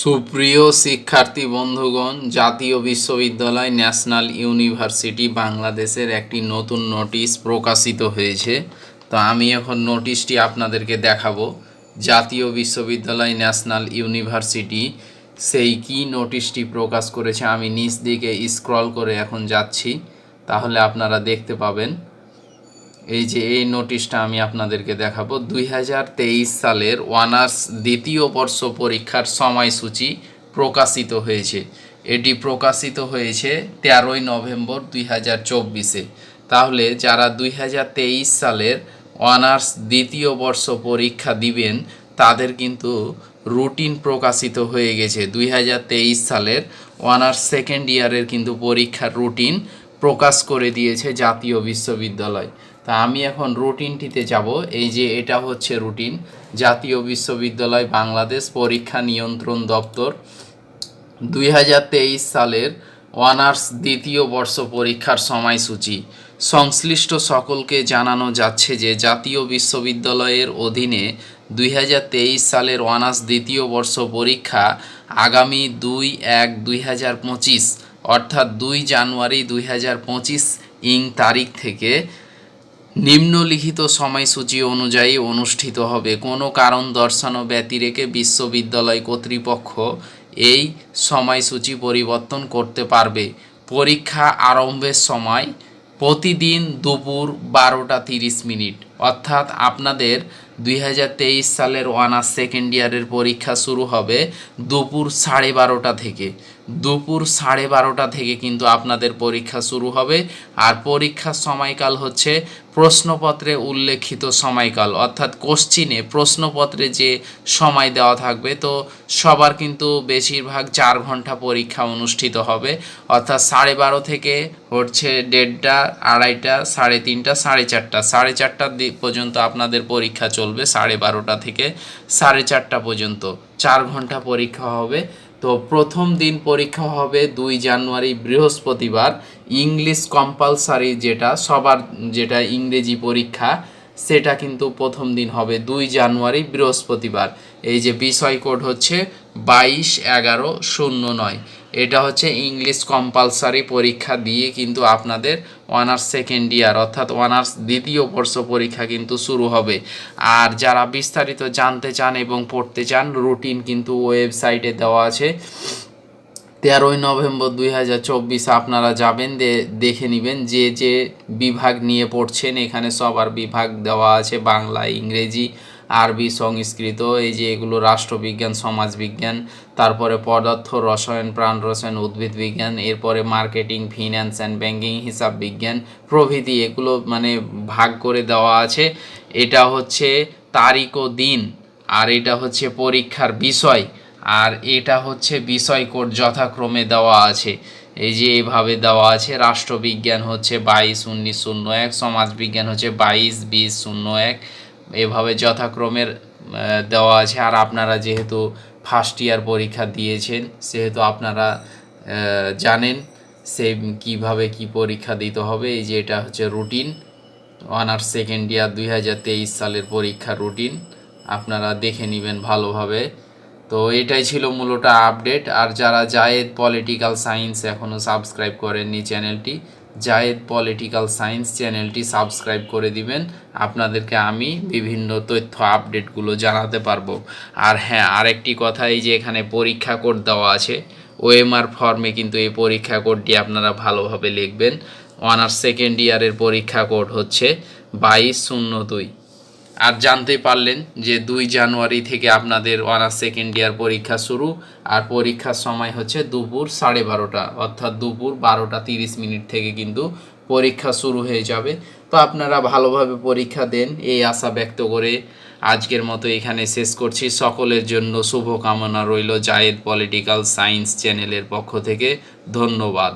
সুপ্রিয় শিক্ষার্থী বন্ধুগণ, জাতীয় বিশ্ববিদ্যালয় ন্যাশনাল ইউনিভার্সিটি বাংলাদেশের একটি নতুন নোটিশ প্রকাশিত হয়েছে। তো আমি এখন নোটিশটি আপনাদেরকে দেখাবো। জাতীয় বিশ্ববিদ্যালয় ন্যাশনাল ইউনিভার্সিটি সেই কি নোটিশটি প্রকাশ করেছে আমি নিচ দিকে স্ক্রল করে এখন যাচ্ছি, তাহলে আপনারা দেখতে পাবেন। এই যে এই নোটিশটা আমি আপনাদেরকে দেখাবো। 2023 সালের অনার্স দ্বিতীয় বর্ষ পরীক্ষার সময়সূচি প্রকাশিত হয়েছে। এটি প্রকাশিত হয়েছে 13ই নভেম্বর 2024-এ। তাহলে যারা 2023 সালের অনার্স দ্বিতীয় বর্ষ পরীক্ষা দিবেন তাদের কিন্তু রুটিন প্রকাশিত হয়ে গেছে। 2023 সালের অনার্স সেকেন্ড ইয়ারের কিন্তু পরীক্ষার রুটিন প্রকাশ করে দিয়েছে জাতীয় বিশ্ববিদ্যালয়। তা আমি এখন রুটিনটিতে যাব। এই যে এটা হচ্ছে রুটিন, জাতীয় বিশ্ববিদ্যালয় বাংলাদেশ পরীক্ষা নিয়ন্ত্রণ দপ্তর 2023 সালের অনার্স দ্বিতীয় বর্ষ পরীক্ষার সময়সূচি। সংশ্লিষ্ট সকলকে জানানো যাচ্ছে যে জাতীয় বিশ্ববিদ্যালয়ের অধীনে 2023 সালের অনার্স দ্বিতীয় বর্ষ পরীক্ষা আগামী 2/1/2025 অর্থাৎ 2 জানুয়ারি 2025 তারিখ থেকে নিম্নলিখিত সময়সূচি অনুযায়ী অনুষ্ঠিত হবে। কোনো কারণ দর্শানো ব্যতিরেকে বিশ্ববিদ্যালয় কর্তৃপক্ষ এই সময়সূচি পরিবর্তন করতে পারবে। পরীক্ষা আরম্ভের সময় প্রতিদিন দুপুর 12টা 30 মিনিট, অর্থাৎ আপনাদের 2023 সালের অনার্স সেকেন্ড ইয়ারের পরীক্ষা শুরু হবে দুপুর 12:30টা থেকে। দুপুর 12:30টা থেকে কিন্তু আপনাদের পরীক্ষা শুরু হবে। আর পরীক্ষার সময়কাল হচ্ছে প্রশ্নপত্রে উল্লেখিত সময়কাল, অর্থাৎ কোশ্চিনে প্রশ্নপত্রে যে সময় দেওয়া থাকবে। তো সবার কিন্তু বেশিরভাগ 4 ঘন্টা পরীক্ষা অনুষ্ঠিত হবে, অর্থাৎ 12:30 থেকে হচ্ছে 1:30, 2:30, 3:30, 4:30, 4:30 পর্যন্ত আপনাদের পরীক্ষা চলবে। 12:30 থেকে 4:30 পর্যন্ত 4 ঘন্টা পরীক্ষা হবে। তো প্রথম দিন পরীক্ষা হবে 2 জানুয়ারি বৃহস্পতিবার। ইংলিশ কম্পালসারি যেটা ইংরেজি পরীক্ষা সেটা কিন্তু প্রথম দিন হবে 2 জানুয়ারি বৃহস্পতিবার। এই যে বিষয় কোড হচ্ছে 221109। এটা হচ্ছে ইংলিশ কম্পালসারি পরীক্ষা দিয়ে কিন্তু আপনাদের অনার্স সেকেন্ড ইয়ার অর্থাৎ অনার্স দ্বিতীয় বর্ষ পরীক্ষা কিন্তু শুরু হবে। আর যারা বিস্তারিত জানতে চান এবং পড়তে চান, রুটিন কিন্তু ওয়েবসাইটে দেওয়া আছে। 13ই নভেম্বর 2024 আপনারা যাবেন, দেখে নেবেন যে বিভাগ নিয়ে পড়ছেন। এখানে সবার বিভাগ দেওয়া আছে, বাংলা, ইংরেজি, আরবি, সংস্কৃত, এই যে এগুলো রাষ্ট্রবিজ্ঞান, সমাজবিজ্ঞান, তারপরে পদার্থ, রসায়ন, প্রাণ রসায়ন, উদ্ভিদ বিজ্ঞান, এরপরে মার্কেটিং, ফিন্যান্স অ্যান্ড ব্যাঙ্কিং, হিসাব বিজ্ঞান প্রভৃতি, এগুলো মানে ভাগ করে দেওয়া আছে। এটা হচ্ছে তারিখ ও দিন, আর এটা হচ্ছে পরীক্ষার বিষয়, আর এটা হচ্ছে বিষয় কোড যথাক্রমে দেওয়া আছে। এই যে এভাবে দেওয়া আছে। রাষ্ট্রবিজ্ঞান হচ্ছে 22/19/01, সমাজবিজ্ঞান হচ্ছে 22/20/01, এভাবে যথাক্রমের দেওয়া আছে। আর আপনারা যেহেতু ফার্স্ট ইয়ার পরীক্ষা দিয়েছেন সেহেতু আপনারা জানেন সে কিভাবে কি পরীক্ষা দিতে হবে। এই যে এটা হচ্ছে রুটিন, অনার্স সেকেন্ড ইয়ার 2023 সালের পরীক্ষার রুটিন, আপনারা দেখে নেবেন ভালোভাবে। তো এটাই ছিল মূলত আপডেট। আর যারা জায়েদ পলিটিক্যাল সায়েন্স এখনও সাবস্ক্রাইব করেননি চ্যানেলটি, জায়েদ পলিটিক্যাল সায়েন্স চ্যানেলটি সাবস্ক্রাইব করে দিবেন, আপনাদেরকে আমি বিভিন্ন তথ্য আপডেটগুলো জানাতে পারবো। আর হ্যাঁ, আরেকটি কথা, এই যে এখানে পরীক্ষা কোড দেওয়া আছে ওএমআর ফর্মে, কিন্তু এই পরীক্ষা কোডটি আপনারা ভালোভাবে লিখবেন। অনার্স সেকেন্ড ইয়ারের পরীক্ষা কোড হচ্ছে 2202। আর জানতে পারলেন যে 2 জানুয়ারি থেকে আপনাদের অনার্স সেকেন্ড ইয়ার পরীক্ষা শুরু, আর পরীক্ষার সময় হচ্ছে দুপুর 12:30টা, অর্থাৎ দুপুর 12টা 30 মিনিট থেকে কিন্তু পরীক্ষা শুরু হয়ে যাবে। তো আপনারা ভালোভাবে পরীক্ষা দেন এই আশা ব্যক্ত করে আজকের মতো এখানে শেষ করছি। সকলের জন্য শুভকামনা রইল জায়েদ পলিটিক্যাল সায়েন্স চ্যানেলের পক্ষ থেকে। ধন্যবাদ।